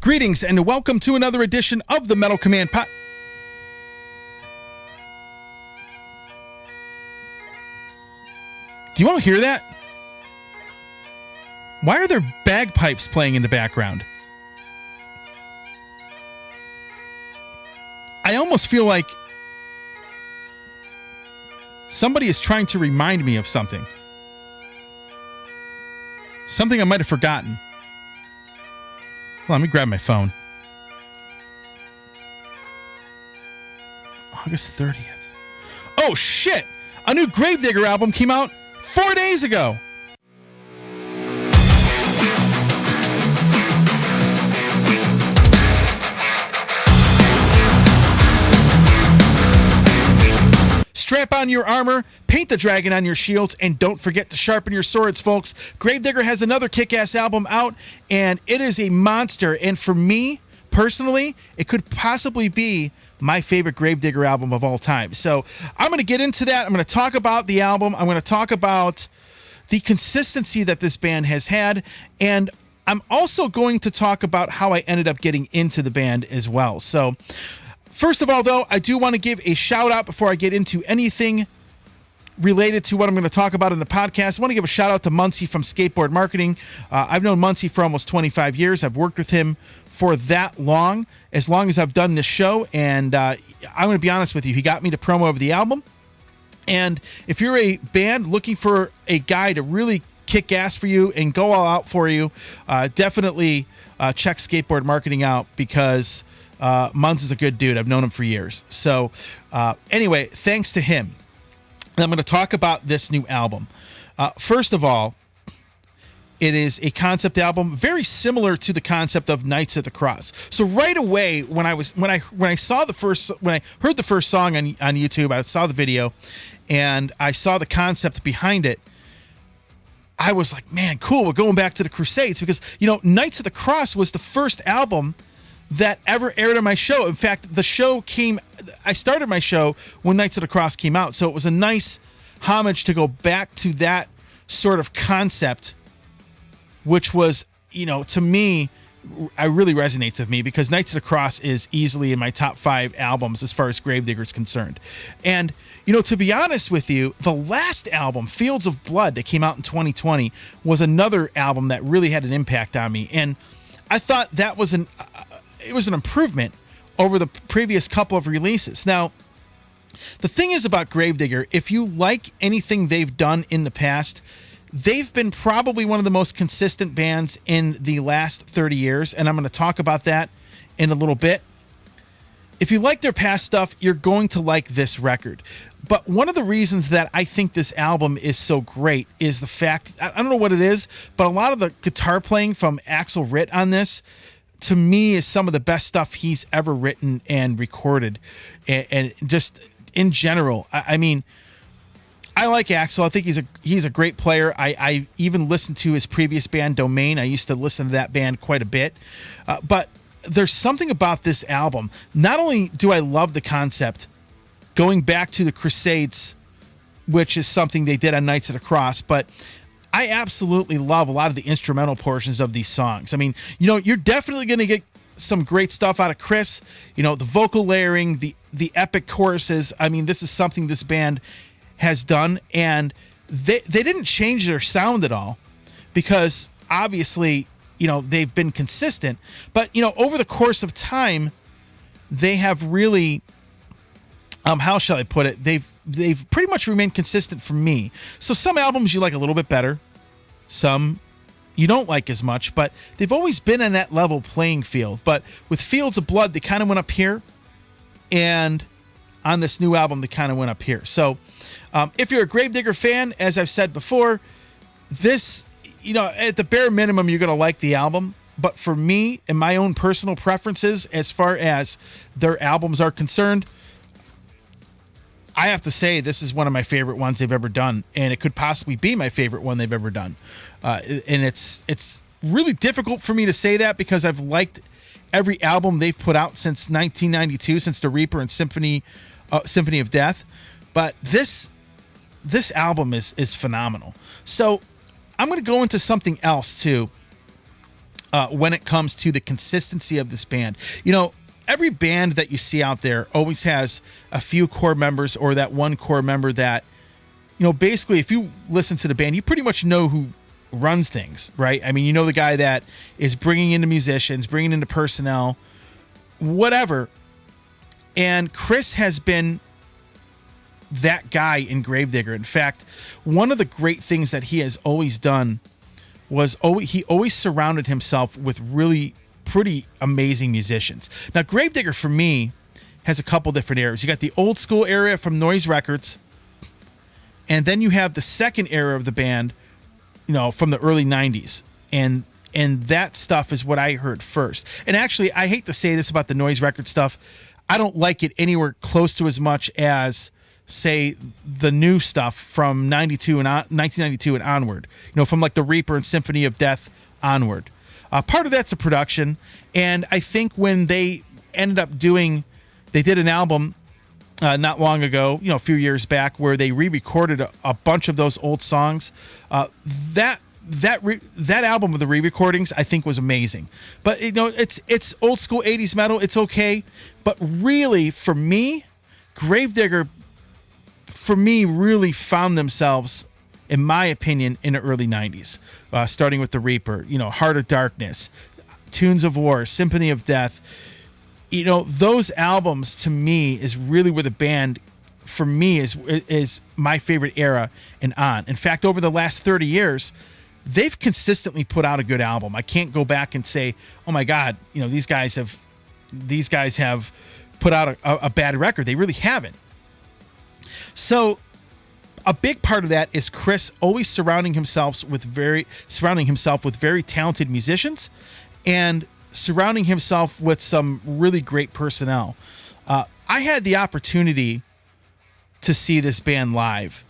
Greetings and welcome to another edition of the Metal Command Pod. Do you all hear that? Why are there bagpipes playing in the background? I almost feel like somebody is trying to remind me of something. Something I might have forgotten. Well, let me grab my phone. August 30th. Oh, shit! A new Gravedigger album came out 4 days ago. Strap on your armor, paint the dragon on your shields, and don't forget to sharpen your swords, folks. Gravedigger has another kick-ass album out, and it is a monster. And for me, personally, it could possibly be my favorite Gravedigger album of all time. So I'm going to get into that. I'm going to talk about the album. I'm going to talk about the consistency that this band has had, and I'm also going to talk about how I ended up getting into the band as well. So first of all, though, I do want to give a shout out before I get into anything related to what I'm going to talk about in the podcast. I want to give a shout out to Muncie from Skateboard Marketing. I've known Muncie for almost 25 years. I've worked with him for that long as I've done this show. And I'm going to be honest with you. He got me the promo of the album. And if you're a band looking for a guy to really kick ass for you and go all out for you, definitely check Skateboard Marketing out, because Munz is a good dude. I've known him for years. So anyway, thanks to him. And I'm going to talk about this new album. First of all, it is a concept album very similar to the concept of Knights of the Cross. So right away, when I heard the first song on YouTube, I saw the video and I saw the concept behind it, I was like, man, cool, we're going back to the Crusades, because, you know, Knights of the Cross was the first album that ever aired on my show. In fact, I started my show when Knights of the Cross came out, so it was a nice homage to go back to that sort of concept, which was, you know, to me, it really resonates with me, because Knights of the Cross is easily in my top 5 albums as far as Gravedigger is concerned. And, you know, to be honest with you, the last album, Fields of Blood, that came out in 2020, was another album that really had an impact on me. And I thought that was an improvement over the previous couple of releases. Now, the thing is about Gravedigger, if you like anything they've done in the past, they've been probably one of the most consistent bands in the last 30 years, and I'm going to talk about that in a little bit. If you like their past stuff, you're going to like this record. But one of the reasons that I think this album is so great is the fact, I don't know what it is, but a lot of the guitar playing from Axl Ritt on this, to me, is some of the best stuff he's ever written and recorded. And just in general, I mean, I like Axl. I think he's a great player. I even listened to his previous band, Domain. I used to listen to that band quite a bit. But there's something about this album. Not only do I love the concept, going back to the Crusades, which is something they did on Knights of the Cross, but I absolutely love a lot of the instrumental portions of these songs. I mean, you know, you're definitely going to get some great stuff out of Chris. You know, the vocal layering, the epic choruses. I mean, this is something this band has done, and they didn't change their sound at all, because obviously, you know, they've been consistent. But, you know, over the course of time, they have really, how shall I put it? They've pretty much remained consistent for me. So some albums you like a little bit better, some you don't like as much, but they've always been in that level playing field. But with Fields of Blood, they kind of went up here, and on this new album, they kind of went up here. So if you're a Gravedigger fan, as I've said before, this, you know, at the bare minimum, you're going to like the album. But for me and my own personal preferences, as far as their albums are concerned, I have to say this is one of my favorite ones they've ever done, and it could possibly be my favorite one they've ever done. And it's really difficult for me to say that, because I've liked every album they've put out since 1992, since The Reaper and Symphony of Death. But this album is phenomenal. So I'm going to go into something else too. when it comes to the consistency of this band. You know, every band that you see out there always has a few core members, or that one core member that, you know, basically if you listen to the band, you pretty much know who runs things, right? I mean, you know the guy that is bringing in the musicians, bringing in the personnel, whatever. And Chris has been that guy in Gravedigger. In fact, one of the great things that he has always done was he always surrounded himself with really pretty amazing musicians. Now, Gravedigger for me has a couple different eras. You got the old school era from Noise Records, and then you have the second era of the band, you know, from the early 90s. And that stuff is what I heard first. And actually, I hate to say this about the Noise Record stuff, I don't like it anywhere close to as much as, say, the new stuff from 1992 and onward. You know, from like the Reaper and Symphony of Death onward. Part of that's the production, and I think when they ended up they did an album not long ago, you know, a few years back, where they re-recorded a bunch of those old songs. That album of the re-recordings, I think, was amazing. But you know, it's old school 80s metal. It's okay, but really, for me, Gravedigger, really found themselves, in my opinion, in the early 90s, starting with the Reaper, you know, Heart of Darkness, Tunes of War, Symphony of Death. You know, those albums to me is really where the band, for me, is my favorite era and on. In fact, over the last 30 years, they've consistently put out a good album. I can't go back and say, oh my God, you know, these guys have put out a bad record. They really haven't. So a big part of that is Chris always surrounding himself with very talented musicians, and surrounding himself with some really great personnel. I had the opportunity to see this band live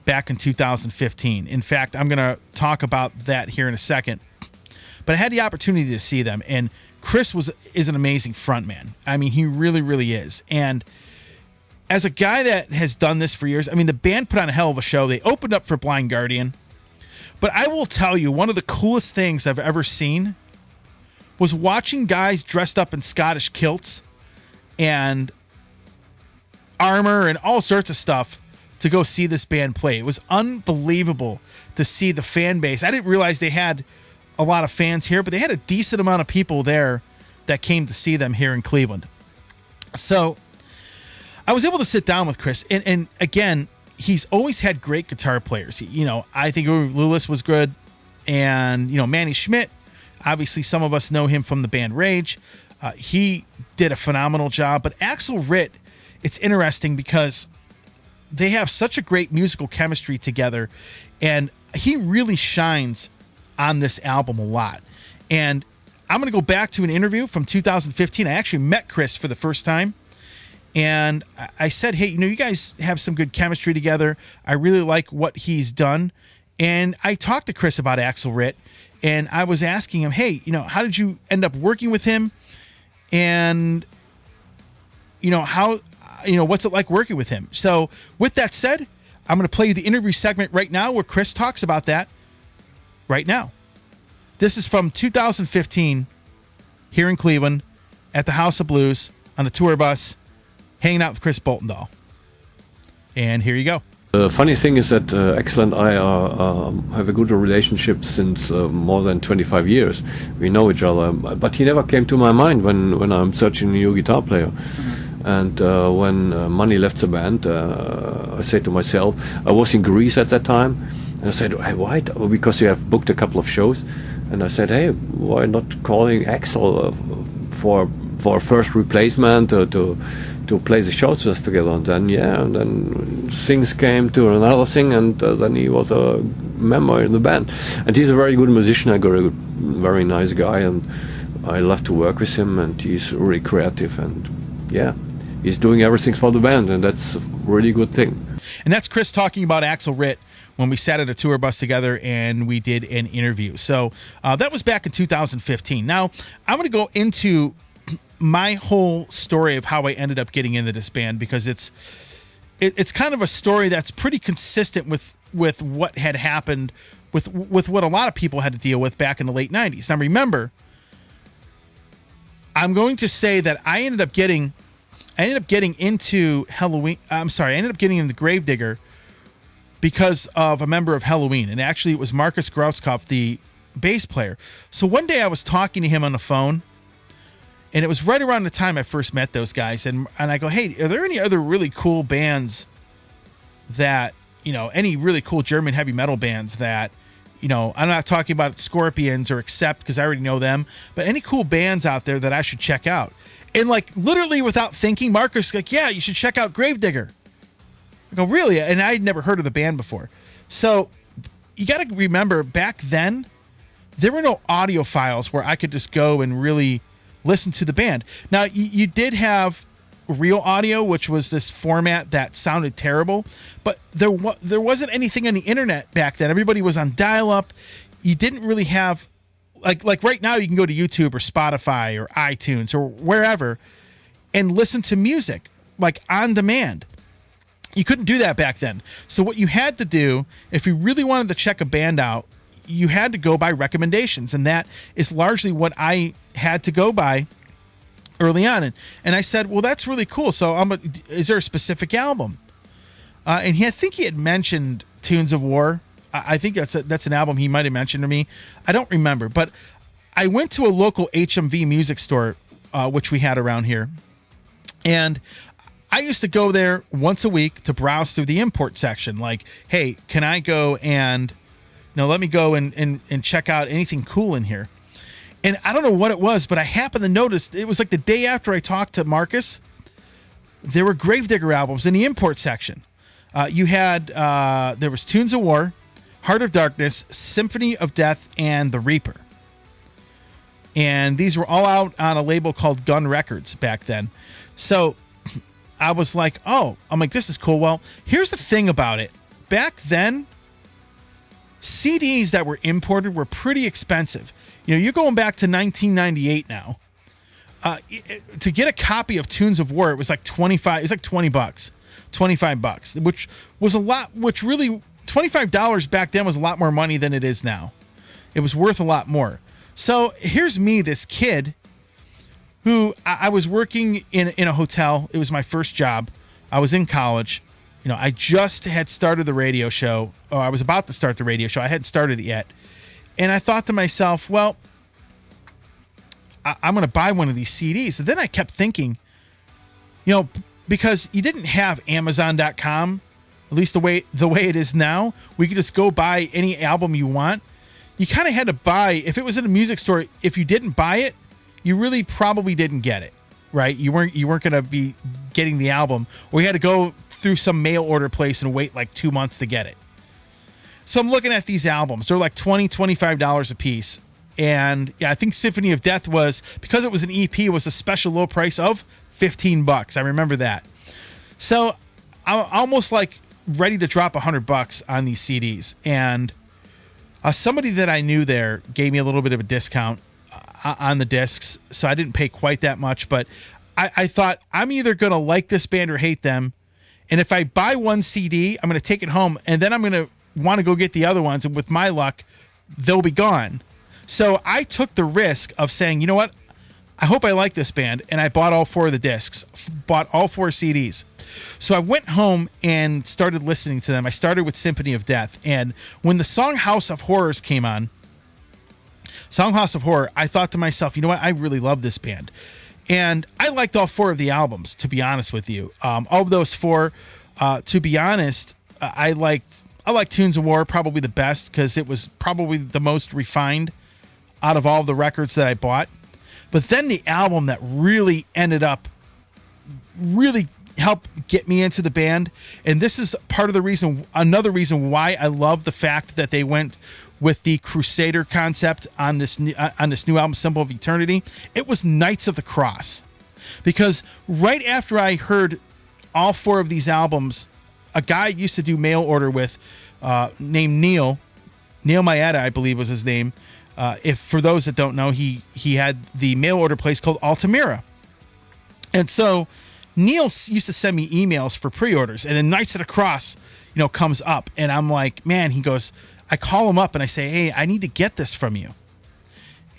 back in 2015. In fact, I'm going to talk about that here in a second. But I had the opportunity to see them, and Chris is an amazing frontman. I mean, he really, really is. And as a guy that has done this for years, I mean, the band put on a hell of a show. They opened up for Blind Guardian. But I will tell you, one of the coolest things I've ever seen was watching guys dressed up in Scottish kilts and armor and all sorts of stuff to go see this band play. It was unbelievable to see the fan base. I didn't realize they had a lot of fans here, but they had a decent amount of people there that came to see them here in Cleveland. So I was able to sit down with Chris, and again, he's always had great guitar players. You know, I think Lewis was good, and, you know, Manny Schmidt, obviously some of us know him from the band Rage. He did a phenomenal job, but Axel Ritt, it's interesting because they have such a great musical chemistry together, and he really shines on this album a lot. And I'm going to go back to an interview from 2015. I actually met Chris for the first time. And I said, hey, you know, you guys have some good chemistry together. I really like what he's done. And I talked to Chris about Axel Ritt, and I was asking him, hey, you know, how did you end up working with him? And, you know, what's it like working with him? So with that said, I'm going to play you the interview segment right now where Chris talks about that right now. This is from 2015 here in Cleveland at the House of Blues on a tour bus, hanging out with Chris Bolton. And here you go. The funny thing is that Axel and I have a good relationship since more than 25 years. We know each other, but he never came to my mind when I'm searching a new guitar player. Mm-hmm. And when Money left the band, I said to myself, I was in Greece at that time, and I said, hey, why? Because you have booked a couple of shows, and I said, hey, why not calling Axel for a first replacement to play the shows with us together? And then things came to another thing, and then he was a member in the band, and he's a very good musician. I got a very nice guy, and I love to work with him, and he's really creative, and he's doing everything for the band, and that's a really good thing. And that's Chris talking about Axel Ritt when we sat at a tour bus together and we did an interview. So that was back in 2015. Now I'm going to go into my whole story of how I ended up getting into this band, because it's kind of a story that's pretty consistent with with what had happened with what a lot of people had to deal with back in the late 90s. Now remember, I'm going to say that I ended up getting into Halloween. I'm sorry, I ended up getting into Gravedigger because of a member of Halloween, and actually it was Marcus Grauskopf, the bass player. So one day I was talking to him on the phone, and it was right around the time I first met those guys, and I go, hey, are there any other really cool bands that, any really cool German heavy metal bands that, I'm not talking about Scorpions or Accept because I already know them, but any cool bands out there that I should check out? And like literally without thinking, Marcus like, yeah, you should check out Gravedigger. I go, really? And I'd never heard of the band before. So you got to remember, back then, there were no audio files where I could just go and really listen to the band. Now, you did have real audio, which was this format that sounded terrible, but there wasn't anything on the internet back then. Everybody was on dial-up. You didn't really have, like right now you can go to YouTube or Spotify or iTunes or wherever and listen to music, like on demand. You couldn't do that back then. So what you had to do, if you really wanted to check a band out, you had to go by recommendations, and that is largely what I had to go by early on. And I said, well, that's really cool. So is there a specific album? And I think he had mentioned Tunes of War. I think that's an album he might have mentioned to me. I don't remember, but I went to a local HMV music store, which we had around here. And I used to go there once a week to browse through the import section. Like, hey, can I go and let me go and check out anything cool in here. And I don't know what it was, but I happened to notice it was like the day after I talked to Marcus, there were Gravedigger albums in the import section. You had, there was Tunes of War, Heart of Darkness, Symphony of Death, and The Reaper. And these were all out on a label called Gun Records back then. So I was like, I'm like, this is cool. Well, here's the thing about it. Back then, CDs that were imported were pretty expensive. You're going back to 1998 now. To get a copy of Tunes of War, it was like $25. It's like $20, $25, which was a lot. Which really, $25 back then was a lot more money than it is now. It was worth a lot more. So here's me, this kid, who I was working in a hotel. It was my first job. I was in college. I just had started the radio show. Or I was about to start the radio show. I hadn't started it yet. And I thought to myself, well, I'm going to buy one of these CDs. And then I kept thinking, because you didn't have Amazon.com, at least the way it is now, we could just go buy any album you want. You kind of had to buy, if it was in a music store, if you didn't buy it, you really probably didn't get it, right? You weren't going to be getting the album, or you had to go through some mail order place and wait like 2 months to get it. So I'm looking at these albums. They're like $20, $25 a piece. And yeah, I think Symphony of Death was, because it was an EP, it was a special low price of $15. I remember that. So I'm almost like ready to drop $100 on these CDs. And somebody that I knew there gave me a little bit of a discount on the discs. So I didn't pay quite that much, but I thought I'm either going to like this band or hate them. And if I buy one CD, I'm going to take it home, and then I'm going to want to go get the other ones, and with my luck, they'll be gone. So I took the risk of saying, you know what? I hope I like this band, and I bought all 4 of the discs, bought all 4 CDs. So I went home and started listening to them. I started with Symphony of Death, and when the song House of Horrors came on, Song House of Horror, I thought to myself, you know what? I really love this band. And I liked all 4 of the albums, to be honest with you. Of those 4, to be honest, I liked Tunes of War probably the best, because it was probably the most refined out of all the records that I bought. But then the album that really ended up really helped get me into the band, and this is another reason why I love the fact that they went with the Crusader concept on this new album, Symbol of Eternity. It was Knights of the Cross. Because right after I heard all 4 of these albums, a guy I used to do mail order with, named Neil Maeda, I believe was his name. If for those that don't know, he had the mail order place called Altamira. And so Neil used to send me emails for pre-orders, and then Knights of the Cross, comes up, and I'm like, man, he goes, I call him up and I say, hey, I need to get this from you.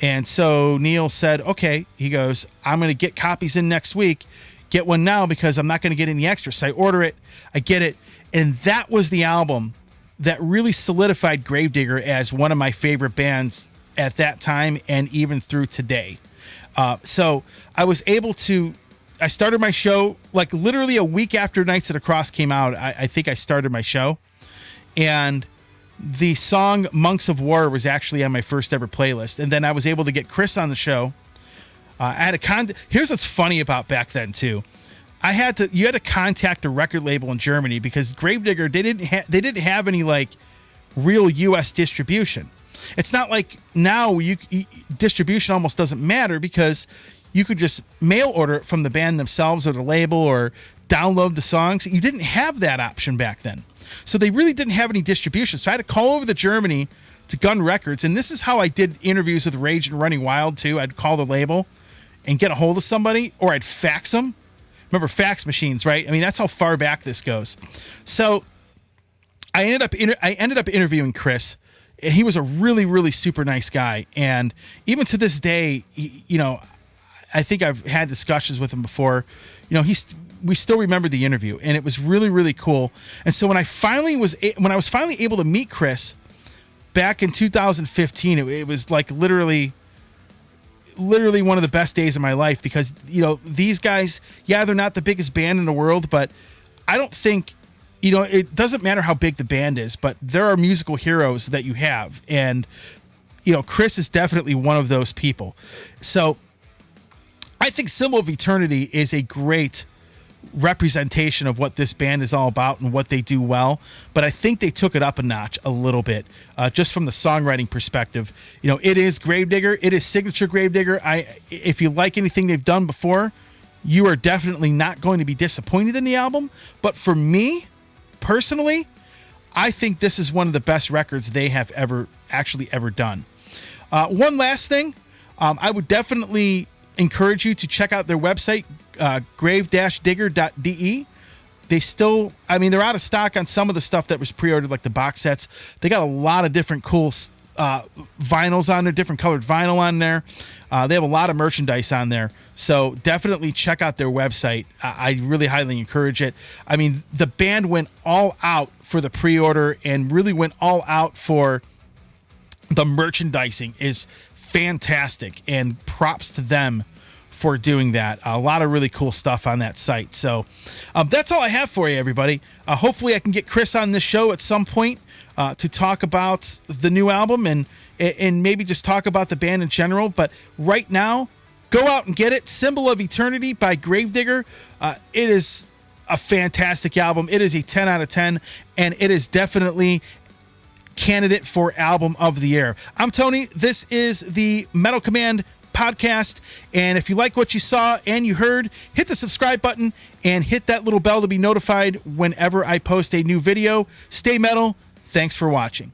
And so Neil said, okay. He goes, I'm going to get copies in next week. Get one now because I'm not going to get any extra. So I order it, I get it. And that was the album that really solidified Gravedigger as one of my favorite bands at that time and even through today. So I was able to, I started my show like literally a week after Knights of the Cross came out. I think I started my show, and the song Monks of War was actually on my first ever playlist. And then I was able to get Chris on the show. I had here's what's funny about back then too. You had to contact a record label in Germany because Gravedigger, they didn't have any like real US distribution. It's not like now distribution almost doesn't matter because you could just mail order it from the band themselves or the label or download the songs. You didn't have that option back then. So they really didn't have any distribution. So I had to call over to Germany to Gun Records. And this is how I did interviews with Rage and Running Wild too. I'd call the label and get a hold of somebody, or I'd fax them. Remember fax machines, right? I mean, that's how far back this goes. So I ended up interviewing Chris, and he was a really, really super nice guy. And even to this day, I think I've had discussions with him before. We still remember the interview, and it was really, really cool. And so when I was finally able to meet Chris back in 2015, it was like literally one of the best days of my life because, these guys, they're not the biggest band in the world, but I don't think, it doesn't matter how big the band is, but there are musical heroes that you have. And, Chris is definitely one of those people. So I think Symbol of Eternity is a great representation of what this band is all about and what they do well, but I think they took it up a notch a little bit, just from the songwriting perspective. It is Gravedigger, it is signature Gravedigger. If you like anything they've done before, you are definitely not going to be disappointed in the album. But for me personally, I think this is one of the best records they have ever done. One last thing, I would definitely encourage you to check out their website, grave-digger.de. They're out of stock on some of the stuff that was pre-ordered, like the box sets. They got a lot of different cool vinyls on there, different colored vinyl on there. They have a lot of merchandise on there. So definitely check out their website. I really highly encourage it. I mean, the band went all out for the pre-order and really went all out for the merchandising. Is fantastic, and props to them for doing that. A lot of really cool stuff on that site. So that's all I have for you, everybody. Hopefully I can get Chris on this show at some point to talk about the new album and maybe just talk about the band in general. But right now, go out and get it. Symbol of Eternity by Gravedigger. It is a fantastic album. It is a 10 out of 10, and it is definitely candidate for Album of the Year. I'm Tony. This is the Metal Command podcast, and if you like what you saw and you heard, hit the subscribe button and hit that little bell to be notified whenever I post a new video. Stay metal. Thanks for watching.